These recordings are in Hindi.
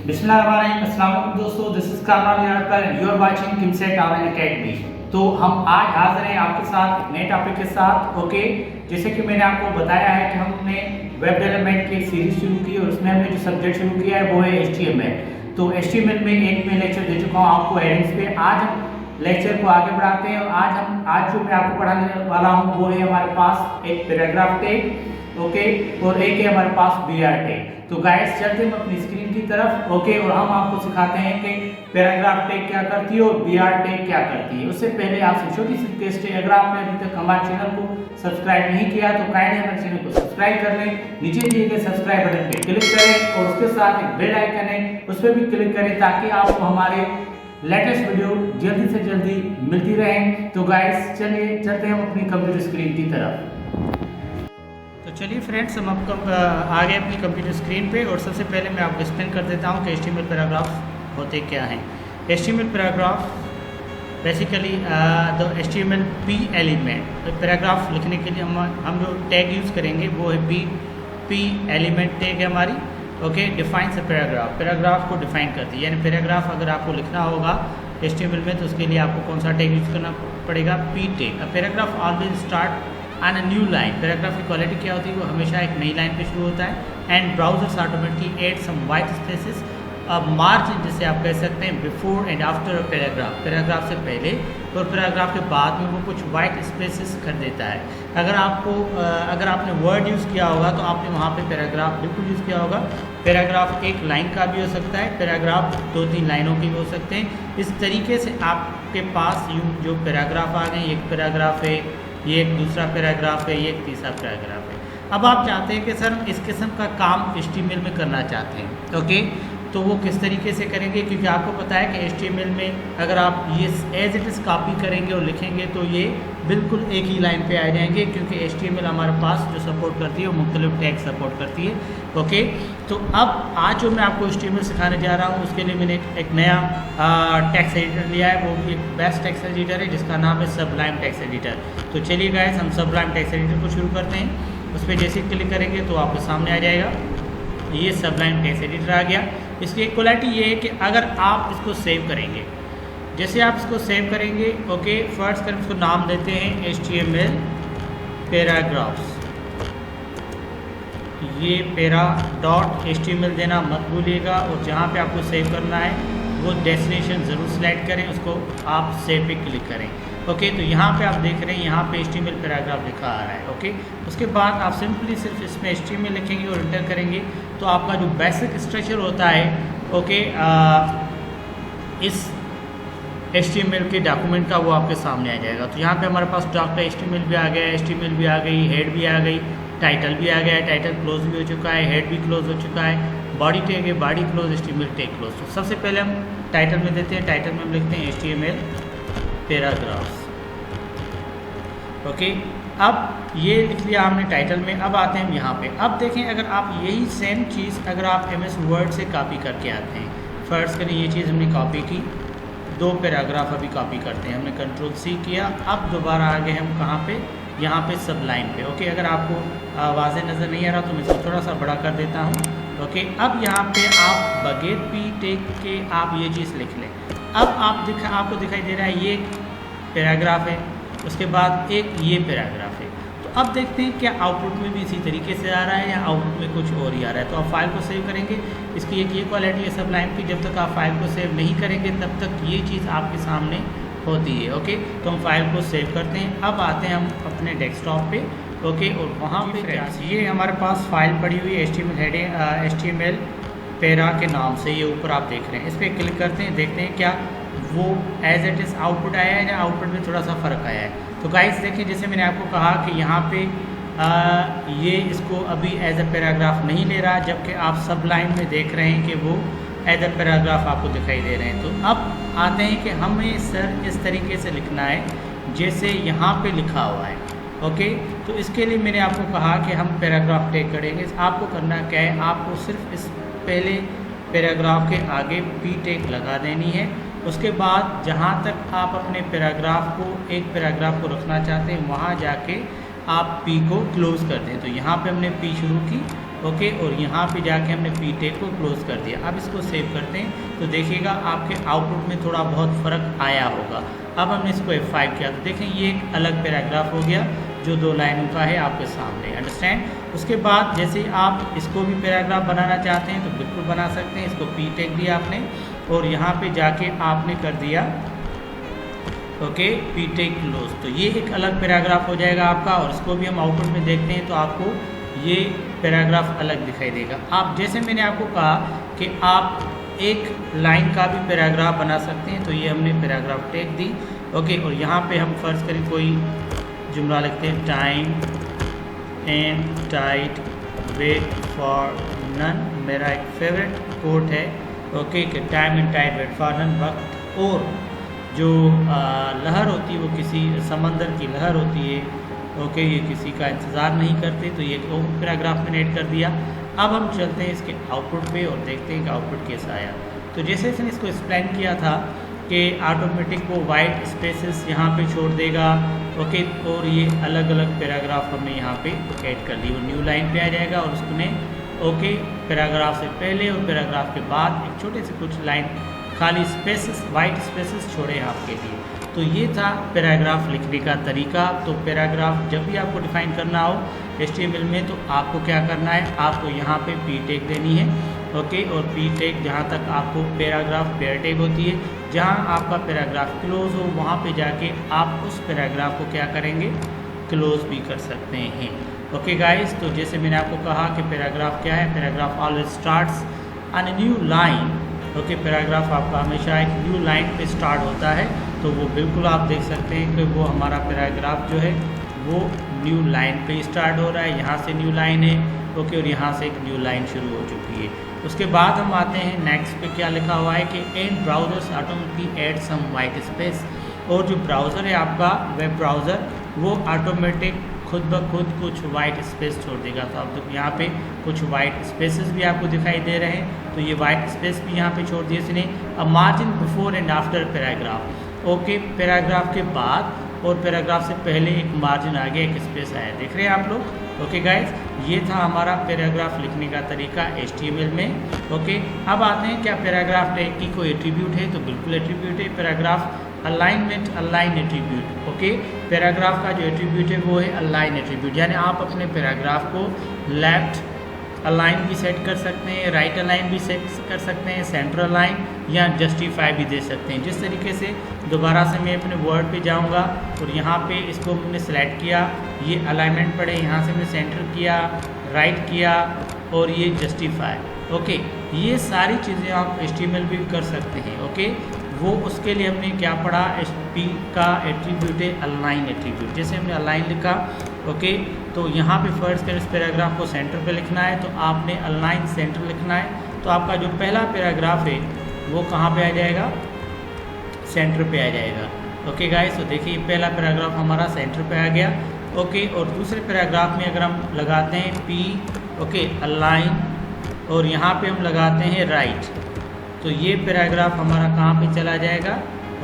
बिस्मिल्लाहिर्रहमानिर्रहीम। अस्सलाम वालेकुम दोस्तों, this is Kamran Yarkar and you are watching Kimset online academy. तो हम आज हाजिर हैं आपके साथ एक नए टॉपिक के साथ। ओके, जैसे कि मैंने आपको बताया है कि हमने वेब डेवलपमेंट की एक सीरीज शुरू की और उसमें हमने जो सब्जेक्ट शुरू किया है वो है HTML। तो HTML में एक मैं लेक्चर दे चुका हूँ आपको हेडिंग्स पे। आज हम लेक्चर को आगे बढ़ाते हैं और आज जो मैं आपको पढ़ाने वाला हूँ वो है हमारे पास एक पैराग्राफ टैग, ओके, और एक है हमारे पास BR टैग। तो गाइस चलते हैं अपनी स्क्रीन की तरफ, ओके, और हम आपको सिखाते हैं कि पैराग्राफ टैग क्या करती है और BR टैग क्या करती है। उससे पहले आपसे छोटी सी रिक्वेस्ट है, अगर आपने अभी तक हमारे चैनल को सब्सक्राइब नहीं किया तो काइंडली हमारे चैनल को सब्सक्राइब कर लें। नीचे दिए गए सब्सक्राइब बटन पे क्लिक करें और उसके साथ एक बेल आइकन है उस पर भी क्लिक करें ताकि आपको हमारे लेटेस्ट वीडियो जल्दी से जल्दी मिलती रहे। तो गाइस चलिए चलते हैं हम अपनी कंप्यूटर स्क्रीन की तरफ। तो चलिए फ्रेंड्स, हम आपको आ गए अपनी कंप्यूटर स्क्रीन पे और सबसे पहले मैं आपको एक्सप्लेन कर देता हूँ कि HTML पैराग्राफ होते क्या हैं। HTML paragraph basically the HTML P element. Paragraph लिखने के लिए हम जो टैग यूज़ करेंगे वो है P एलिमेंट टैग है हमारी। Okay, defines a paragraph, paragraph को डिफाइन करती है। यानी पैराग्राफ अगर आपको लिखना होगा HTML में तो उसके लिए आपको कौन सा टैग यूज़ करना पड़ेगा? P tag. A paragraph always start on a new line. Paragraph की क्वालिटी क्या होती है? वो हमेशा एक नई लाइन पे शुरू होता है। And browsers automatically add some white spaces, margin जिसे आप कह सकते हैं before and after a paragraph, paragraph से पहले और पैराग्राफ के बाद में वो कुछ वाइट स्पेसेस कर देता है। अगर आपने वर्ड यूज़ किया होगा तो आपने वहाँ पे पैराग्राफ बिल्कुल यूज़ किया होगा। पैराग्राफ एक लाइन का भी हो सकता है, पैराग्राफ 2-3 लाइनों के भी हो सकते हैं। इस तरीके से आपके पास यूँ जो पैराग्राफ आ गए, एक पैराग्राफ है, ये एक दूसरा पैराग्राफ है, ये एक तीसरा पैराग्राफ है। अब आप चाहते हैं कि सर इस किस्म का काम HTML में करना चाहते हैं, ओके, तो वो किस तरीके से करेंगे? क्योंकि आपको पता है कि HTML में अगर आप ये एज इट इज़ कॉपी करेंगे और लिखेंगे तो ये बिल्कुल एक ही लाइन पे आ जाएंगे, क्योंकि HTML हमारे पास जो सपोर्ट करती है वो मुख्तलिफ टैग सपोर्ट करती है। ओके, तो अब आज जो मैं आपको HTML सिखाने जा रहा हूँ उसके लिए मैंने एक नया टेक्स्ट एडिटर लिया है। वो भी एक बेस्ट टेक्स्ट एडिटर है जिसका नाम है सबलाइम टेक्स्ट एडिटर। तो चलिए गाइस, हम सबलाइम टेक्स्ट एडिटर को शुरू करते हैं। उस पर जैसे क्लिक करेंगे तो आपको सामने आ जाएगा ये सबलाइम टेक्स्ट एडिटर आ गया। इसकी एक क्वालिटी ये है कि अगर आप इसको सेव करेंगे, जैसे आप इसको सेव करेंगे, ओके, फर्स्ट कर इसको नाम देते हैं HTML पैराग्राफ्स। ये पैरा.html देना मत भूलिएगा और जहाँ पे आपको सेव करना है वो डेस्टिनेशन ज़रूर सेलेक्ट करें, उसको आप सेव पे क्लिक करें। ओके, तो यहाँ पे आप देख रहे हैं यहाँ पे HTML पैराग्राफ लिखा आ रहा है। ओके, उसके बाद आप सिंपली सिर्फ इसमें HTML लिखेंगे और एंटर करेंगे तो आपका जो बेसिक स्ट्रक्चर होता है, ओके, इस HTML के डॉक्यूमेंट का वो आपके सामने आ जाएगा। तो यहाँ पे हमारे पास .html भी आ गया, HTML भी आ गई, हेड भी आ गई, टाइटल भी आ गया है, टाइटल क्लोज भी हो चुका है, हेड भी क्लोज हो चुका है, बॉडी टैग है, body close, HTML tag close. तो सबसे पहले हम टाइटल में देते हैं, टाइटल में हम लिखते हैं HTML पैराग्राफ्स। ओके, अब ये लिख लिया हमने टाइटल में। अब आते हैं हम यहाँ पे। अब देखें, अगर आप यही सेम चीज़ अगर आप MS वर्ड से कॉपी करके आते हैं, फर्स्ट करें ये चीज़ हमने कॉपी की, 2 पैराग्राफ अभी कॉपी करते हैं, हमने Ctrl+C किया। अब दोबारा आ गए हम कहाँ पे? यहाँ पे सबलाइन पे। ओके, अगर आपको वाज़ेह नज़र नहीं आ रहा तो मैं इसको थोड़ा सा बड़ा कर देता हूँ। ओके, अब यहाँ पे आप बगैर P टैग के आप ये चीज़ लिख लें। अब आपको दिखाई दे रहा है ये पैराग्राफ है, उसके बाद एक ये पैराग्राफ है। तो अब देखते हैं क्या आउटपुट में भी इसी तरीके से आ रहा है या आउटपुट में कुछ और ही आ रहा है। तो आप फाइल को सेव करेंगे। इसकी एक ये क्वालिटी है सबलाइम की, जब तक आप फाइल को सेव नहीं करेंगे तब तक ये चीज़ आपके सामने होती है। ओके, तो हम फाइल को सेव करते हैं। अब आते हैं हम अपने डेस्कटॉप पे, ओके, और वहाँ पे ये हमारे पास फाइल पड़ी हुई है HTML पैरा के नाम से, ये ऊपर आप देख रहे हैं। इस पर क्लिक करते हैं, देखते हैं क्या वो एज इट इज़ आउटपुट आया है या आउटपुट में थोड़ा सा फ़र्क आया है। तो गाइस देखिए, जैसे मैंने आपको कहा कि यहाँ पे ये इसको अभी एज अ पैराग्राफ नहीं ले रहा, जबकि आप सब लाइन में देख रहे हैं कि वो एज अ पैराग्राफ आपको दिखाई दे रहे हैं। तो अब आते हैं कि हमें सर इस तरीके से लिखना है जैसे यहाँ पे लिखा हुआ है। ओके, तो इसके लिए मैंने आपको कहा कि हम पैराग्राफ टैग करेंगे। आपको करना क्या है, आपको सिर्फ इस पहले पैराग्राफ के आगे P टैग लगा देनी है। उसके बाद जहाँ तक आप अपने पैराग्राफ को एक पैराग्राफ को रखना चाहते हैं वहाँ जाके आप P को क्लोज़ कर दें। तो यहाँ पे हमने P शुरू की ओके, और यहाँ पे जाके हमने पी टैग को क्लोज कर दिया। अब इसको सेव करते हैं तो देखिएगा आपके आउटपुट में थोड़ा बहुत फ़र्क आया होगा। अब हमने इसको F5 किया तो देखें ये एक अलग पैराग्राफ हो गया जो 2 लाइनों का है आपके सामने, अंडरस्टैंड। उसके बाद जैसे आप इसको भी पैराग्राफ बनाना चाहते हैं तो बिल्कुल बना सकते हैं। इसको पी टैग दिया आपने और यहाँ पे जाके आपने कर दिया ओके पी टैग क्लोज, तो ये एक अलग पैराग्राफ हो जाएगा आपका। और इसको भी हम आउटपुट में देखते हैं तो आपको ये पैराग्राफ अलग दिखाई देगा। आप जैसे मैंने आपको कहा कि आप एक लाइन का भी पैराग्राफ बना सकते हैं, तो ये हमने पैराग्राफ टैग दी ओके। और यहाँ पे हम फर्ज करें कोई जुमला लिखते हैं, time and tide wait for none. मेरा एक फेवरेट कोट है ओके कि time and tide wait for none, वक्त और जो लहर होती है वो किसी समंदर की लहर होती है ओके, ये किसी का इंतज़ार नहीं करते। तो ये पैराग्राफ मैंने ऐड कर दिया। अब हम चलते हैं इसके आउटपुट पे और देखते हैं कि आउटपुट कैसा आया। तो जैसे इसने इसको एक्सप्लेन किया था कि ऑटोमेटिक वो वाइट स्पेसेस यहाँ पे छोड़ देगा ओके, और ये अलग अलग पैराग्राफ हमने यहाँ पे ऐड कर ली। वो न्यू लाइन पे आ जाएगा और उसने ओके पैराग्राफ से पहले और पैराग्राफ के बाद एक छोटे से कुछ लाइन खाली स्पेसेस वाइट स्पेसेस छोड़े आपके लिए। तो ये था पैराग्राफ लिखने का तरीका। तो पैराग्राफ जब भी आपको डिफाइन करना हो HTML में तो आपको क्या करना है, आपको यहाँ पे पी टैग देनी है ओके। और पी टैग जहाँ तक आपको पैराग्राफ पेयर टैग होती है, जहाँ आपका पैराग्राफ क्लोज हो वहाँ पे जाके आप उस पैराग्राफ को क्या करेंगे, क्लोज भी कर सकते हैं ओके गाइस। तो जैसे मैंने आपको कहा कि पैराग्राफ क्या है, paragraph always starts on a new line okay. Paragraph आपका हमेशा एक न्यू लाइन पे स्टार्ट होता है, तो वो बिल्कुल आप देख सकते हैं कि वो हमारा पैराग्राफ जो है वो न्यू लाइन पे स्टार्ट हो रहा है। यहाँ से न्यू लाइन है ओके, और यहाँ से एक न्यू लाइन शुरू हो चुकी है। उसके बाद हम आते हैं नेक्स्ट पे, क्या लिखा हुआ है कि and browsers automatically add some white space. और जो ब्राउज़र है आपका वेब ब्राउज़र वो ऑटोमेटिक खुद ब खुद कुछ वाइट स्पेस छोड़ देगा। तो आप यहाँ पे कुछ वाइट स्पेसेस भी आपको दिखाई दे रहे हैं, तो ये वाइट स्पेस भी यहाँ पे छोड़ दिए इसने। A margin before and after paragraph okay, paragraph के बाद और पैराग्राफ से पहले एक मार्जिन आ गया, एक स्पेस आया, देख रहे हैं आप लोग ओके गाइज। ये था हमारा पैराग्राफ लिखने का तरीका HTML में ओके। अब आते हैं क्या पैराग्राफ टैग की कोई एट्रीब्यूट है, तो बिल्कुल एट्रीब्यूट है paragraph alignment align attribute okay. Paragraph का जो एट्रीब्यूट है वो है अलाइन एट्रीब्यूट, यानी आप अपने पैराग्राफ को लेफ्ट अलाइन भी सेट कर सकते हैं, राइट अलाइन भी सेट कर सकते हैं, सेंटर अलाइन या जस्टिफाई भी दे सकते हैं। जिस तरीके से दोबारा से मैं अपने वर्ड पे जाऊंगा और यहाँ पे इसको मैंने सेलेक्ट किया, ये अलाइनमेंट पड़े, यहाँ से मैंने सेंटर किया, राइट किया और ये जस्टिफाई ओके। ये सारी चीज़ें आप HTML भी कर सकते हैं ओके। वो उसके लिए हमने क्या पढ़ा, HP का एट्रीब्यूट है अलाइन एट्रीब्यूट। जैसे हमने अलाइन लिखा ओके, तो यहाँ पे फर्स्ट कर इस पैराग्राफ को सेंटर पे लिखना है, तो आपने अलाइन सेंटर लिखना है। तो आपका जो पहला पैराग्राफ है वो कहाँ पे आ जाएगा, सेंटर पे आ जाएगा ओके गाइस। तो देखिए पहला पैराग्राफ हमारा सेंटर पे आ गया ओके। और दूसरे पैराग्राफ में अगर हम लगाते हैं P ओके अलाइन और यहाँ पे हम लगाते हैं राइट, तो ये पैराग्राफ हमारा कहाँ पे चला जाएगा,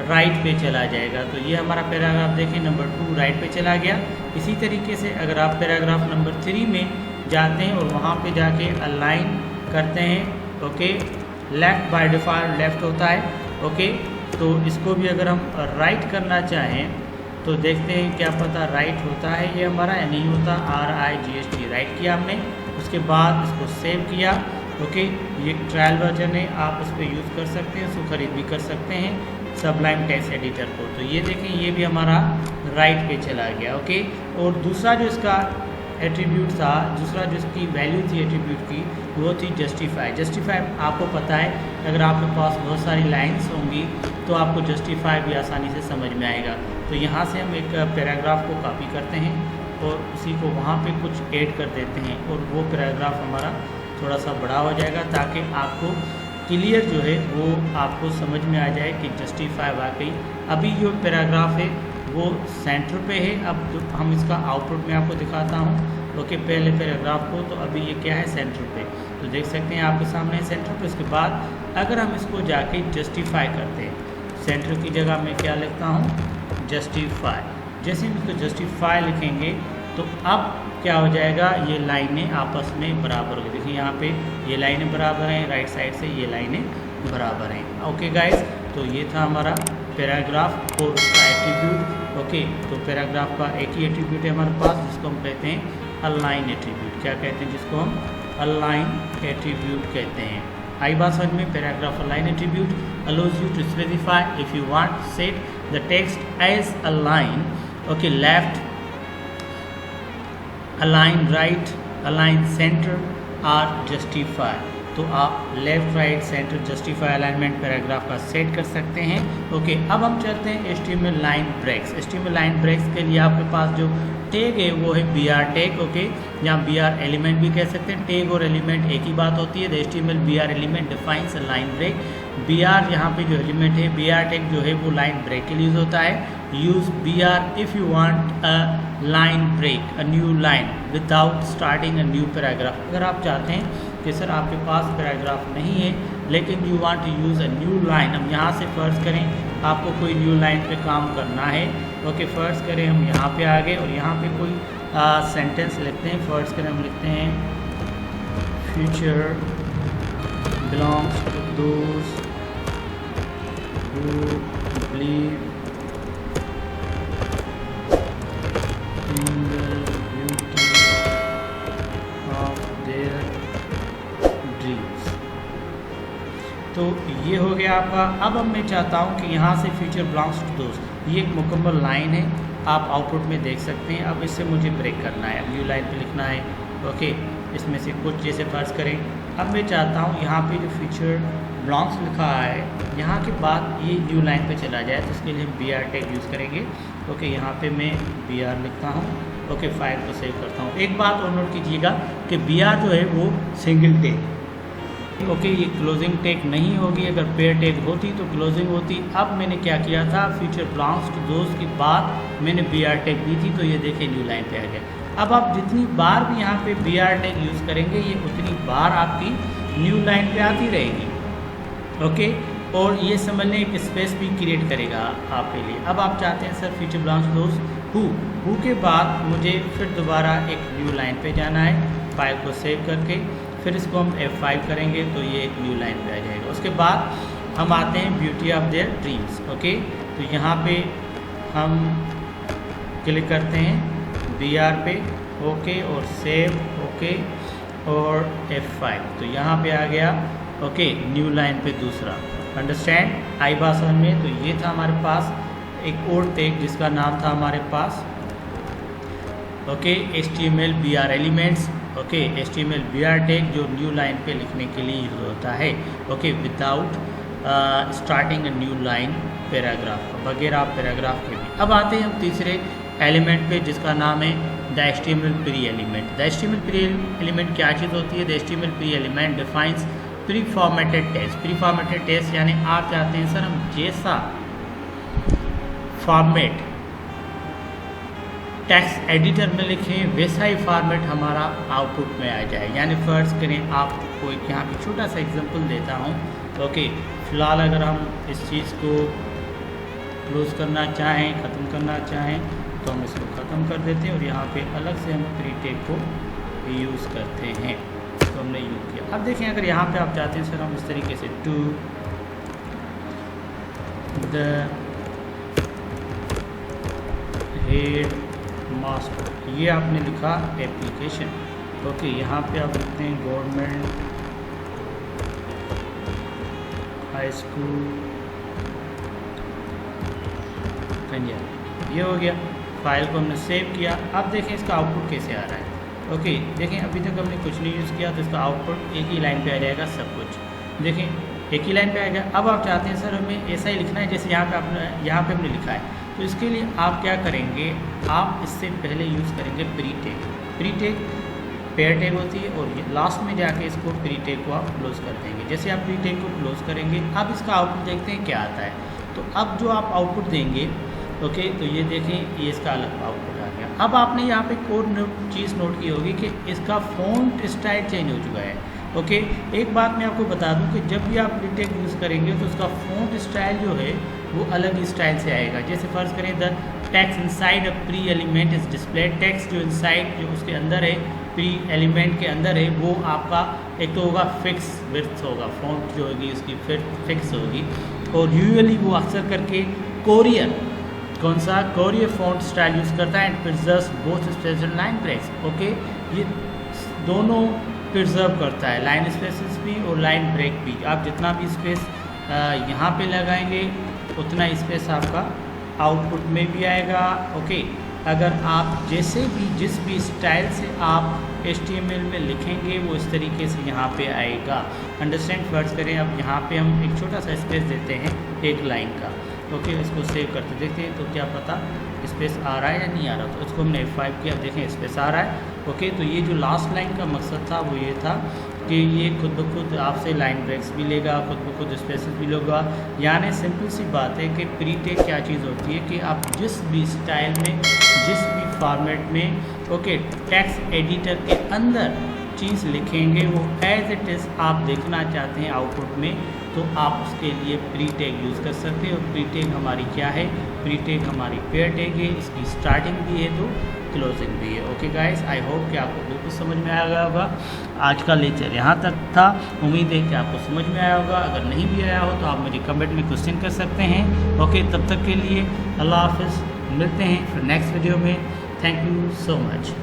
राइट पे चला जाएगा। तो ये हमारा पैराग्राफ देखिए नंबर 2 राइट पे चला गया। इसी तरीके से अगर आप पैराग्राफ नंबर 3 में जाते हैं और वहाँ पे जाके अलाइन करते हैं okay, left by default left होता है ओके। तो इसको भी अगर हम राइट करना चाहें तो देखते हैं क्या पता राइट होता है ये हमारा या नहीं होता, RIGHT राइट किया हमने। उसके बाद इसको सेव किया ओके। ये ट्रायल वर्जन है, आप इस पर यूज़ कर सकते हैं, इसको खरीद भी कर सकते हैं सबलाइम टेक्स्ट एडिटर को। तो ये देखें ये भी हमारा राइट पे चला गया ओके। और दूसरा जो इसका एट्रीब्यूट था, दूसरा जो इसकी वैल्यू थी एट्रीब्यूट की, वो थी जस्टिफाई। जस्टिफाई आपको पता है अगर आपके पास बहुत सारी लाइन्स होंगी तो आपको जस्टिफाई भी आसानी से समझ में आएगा। तो यहाँ से हम एक पैराग्राफ को कॉपी करते हैं और उसी को वहाँ पे कुछ ऐड कर देते हैं और वो पैराग्राफ हमारा थोड़ा सा बड़ा हो जाएगा ताकि आपको क्लियर जो है वो आपको समझ में आ जाए कि जस्टिफाई वाकई। अभी जो पैराग्राफ है वो सेंटर पे है। अब जो हम इसका आउटपुट में आपको दिखाता हूँ ओके, पहले पैराग्राफ को, तो अभी ये क्या है सेंटर पे, तो देख सकते हैं आपके सामने सेंटर पे। उसके बाद अगर हम इसको जाके जस्टिफाई करते हैं, सेंटर की जगह मैं क्या लिखता हूँ, जस्टिफाई। जैसे हम इसको जस्टिफाई लिखेंगे तो अब क्या हो जाएगा, ये लाइनें आपस में बराबर हो गई। देखिए यहाँ पे ये लाइनें बराबर हैं, राइट साइड से ये लाइनें बराबर हैं। ओके गाइस, तो ये था हमारा पैराग्राफ और उसका एट्रीब्यूट। ओके, तो पैराग्राफ का एक ही एट्रीब्यूट है हमारे पास, जिसको हम कहते हैं अलाइन एट्रीब्यूट। क्या कहते हैं, जिसको हम अलाइन एट्रीब्यूट कहते हैं। आई बात समझ में। Paragraph align attribute allows you to specify if you want to set the text as a line, okay, left, align right, align center or justify। तो आप left right centre justify alignment paragraph का सेट कर सकते हैं। ओके, अब हम चलते हैं HTML line breaks. HTML line breaks के लिए आपके पास जो टैग है वो है BR टैग। ओके, यहाँ BR एलिमेंट भी कह सकते हैं। टैग और एलिमेंट एक ही बात होती है। HTML BR element defines a line break. BR यहाँ पे जो एलिमेंट है, BR टैग जो है वो लाइन ब्रेक के लिए यूज होता है। Use BR if you want a line break, a new line without starting a new paragraph. अगर आप चाहते हैं कि सर आपके पास पैराग्राफ नहीं है लेकिन you want to use a new line, हम यहाँ से फर्ज करें आपको कोई न्यू लाइन पे काम करना है। ओके, फर्ज करें हम यहाँ पे आ गए और यहाँ पे कोई सेंटेंस लिखते हैं। फर्ज करें हम लिखते हैं future belongs to those who believe in the beauty of their dreams. तो ये हो गया आपका। अब मैं चाहता हूँ कि यहाँ से फ्यूचर बिलोंग्स टू दोस्त, ये एक मुकम्मल लाइन है, आप आउटपुट में देख सकते हैं। अब इससे मुझे ब्रेक करना है, न्यू लाइन पे लिखना है। ओके, इसमें से कुछ जैसे फर्ज करें, अब मैं चाहता हूँ यहाँ पे जो फ्यूचर बिलोंग्स लिखा है यहाँ के बाद ये न्यू लाइन पे चला जाए, तो उसके लिए हम BR टैग यूज़ करेंगे। ओके, यहाँ पे मैं BR लिखता हूँ। ओके, फाइल को सेव करता हूँ। एक बात और नोट कीजिएगा कि BR जो है वो सिंगल टैग। ओके, ये क्लोजिंग टैग नहीं होगी। अगर पेयर टैग होती तो क्लोजिंग होती। अब मैंने क्या किया था, फ्यूचर बिलोंग्स टू दोस्त के बाद मैंने BR टैग दी थी, तो ये देखिए न्यू लाइन पे आ गया। अब आप जितनी बार भी यहाँ पे BR टैग यूज़ करेंगे ये उतनी बार आपकी न्यू लाइन पे आती रहेगी। ओके, और ये समझ लें एक स्पेस भी क्रिएट करेगा आपके लिए। अब आप चाहते हैं सर फ्यूचर बिलोंग्स टू दोस्त हु के बाद मुझे फिर दोबारा एक न्यू लाइन पे जाना है। फाइल को सेव करके फिर इसको हम F5 करेंगे तो ये एक न्यू लाइन पे आ जाएगा। उसके बाद हम आते हैं beauty of their dreams. Okay, तो यहाँ पे हम क्लिक करते हैं BR पे। ओके, और सेव। ओके, और F5, तो यहाँ पे आ गया। ओके, न्यू लाइन पे दूसरा। अंडरस्टैंड आई भाषा में। तो ये था हमारे पास एक और टैग जिसका नाम था हमारे पास okay HTML BR elements. Okay, HTML BR tag जो न्यू लाइन पे लिखने के लिए यूज होता है। Okay, without starting a new line paragraph, बगैर आप पैराग्राफ के भी। अब आते हैं हम तीसरे एलिमेंट पे जिसका नाम है the HTML pre element. The HTML pre element क्या चीज़ होती है? The HTML pre element defines pre formatted text. Pre formatted text यानी आप चाहते हैं सर हम जैसा फॉर्मेट टेक्स्ट एडिटर में लिखें वैसा ही फॉर्मेट हमारा आउटपुट में आ जाए। यानी फ़र्ज़ करें आपको यहाँ पे छोटा सा एग्जांपल देता हूँ। ओके, फ़िलहाल अगर हम इस चीज़ को क्लोज़ करना चाहें, ख़त्म करना चाहें तो हम इसको ख़त्म कर देते हैं और यहाँ पे अलग से हम प्री टैग को यूज़ करते हैं। तो हमने यूज़ किया। अब देखें अगर यहाँ पे आप चाहते हैं सर हम इस तरीके से टू द हेड मास्टर, ये आपने लिखा एप्लीकेशन। ओके, यहाँ पे आप लिखते हैं गवर्नमेंट हाई स्कूल पंजाब। ये हो गया। फाइल को हमने सेव किया। अब देखें इसका आउटपुट कैसे आ रहा है। ओके, देखें अभी तक हमने कुछ नहीं यूज़ किया तो इसका आउटपुट एक ही लाइन पे आ जाएगा सब कुछ। देखें एक ही लाइन पे आएगा। अब आप चाहते हैं सर हमें ऐसा ही लिखना है जैसे यहाँ पे हमने लिखा है, तो इसके लिए आप क्या करेंगे, आप इससे पहले यूज़ करेंगे pre tag. Pre tag pair tag होती है और लास्ट में जाके इसको प्री टैग को आप क्लोज़ कर देंगे। जैसे आप प्री टैग को क्लोज़ करेंगे अब इसका आउटपुट देखते हैं क्या आता है। तो अब जो आप आउटपुट देंगे ओके, तो ये देखें ये इसका अलग आउटपुट आ गया। अब आपने यहाँ पे एक और चीज़ नोट की होगी कि इसका फ़ॉन्ट स्टाइल चेंज हो चुका है। ओके, एक बात मैं आपको बता दूं कि जब भी आप प्री टैग यूज़ करेंगे तो उसका फ़ॉन्ट स्टाइल जो है वो अलग ही स्टाइल से आएगा। जैसे फ़र्ज़ करें the text inside a pre element is display. Text जो इनसाइड जो उसके अंदर है, प्री एलिमेंट के अंदर है, वो आपका एक तो होगा फिक्स विड्थ होगा, फॉन्ट जो होगी उसकी फिक्स होगी। और यूजुअली वो अक्सर करके कोरियर, कौन सा कोरियर फॉन्ट स्टाइल यूज़ करता है and preserves both space and line breaks. Okay, ये दोनों प्रिजर्व करता है, लाइन स्पेसेस भी और लाइन ब्रेक भी। आप जितना भी स्पेस यहाँ पे लगाएंगे उतना स्पेस आपका आउटपुट में भी आएगा। ओके, अगर आप जैसे भी जिस भी स्टाइल से आप HTML में लिखेंगे वो इस तरीके से यहाँ पे आएगा। अंडरस्टैंड फर्स्ट करें। अब यहाँ पे हम एक छोटा सा स्पेस देते हैं एक लाइन का। ओके, इसको सेव करते देखते हैं तो क्या पता स्पेस आ रहा है या नहीं आ रहा। तो इसको हमने F5 किया, देखें स्पेस आ रहा है। ओके, तो ये जो लास्ट लाइन का मकसद था वो ये था कि ये खुद ब खुद आपसे लाइन ब्रेक्स भी लेगा, खुद ब खुद स्पेसेस भी लेगा। यानी सिंपल सी बात है कि प्री टेक क्या चीज़ होती है कि आप जिस भी स्टाइल में, जिस भी फॉर्मेट में, ओके, टेक्स्ट एडिटर के अंदर चीज़ लिखेंगे वो एज इट इज़ आप देखना चाहते हैं आउटपुट में, तो आप उसके लिए प्री टैग यूज़ कर सकते हैं। और प्री टैग हमारी क्या है, प्री टैग हमारी पेयर टैग है, इसकी स्टार्टिंग भी है तो क्लोजिंग भी है। ओके गाइस, आई होप कि आपको बिल्कुल समझ में आ गया होगा। आज का लेक्चर यहाँ तक था, उम्मीद है कि आपको समझ में आया होगा। अगर नहीं भी आया हो तो आप मुझे कमेंट में क्वेश्चन कर सकते हैं। ओके, तब तक के लिए अल्लाह हाफिज़, मिलते हैं फिर नेक्स्ट वीडियो में। Thank you so much.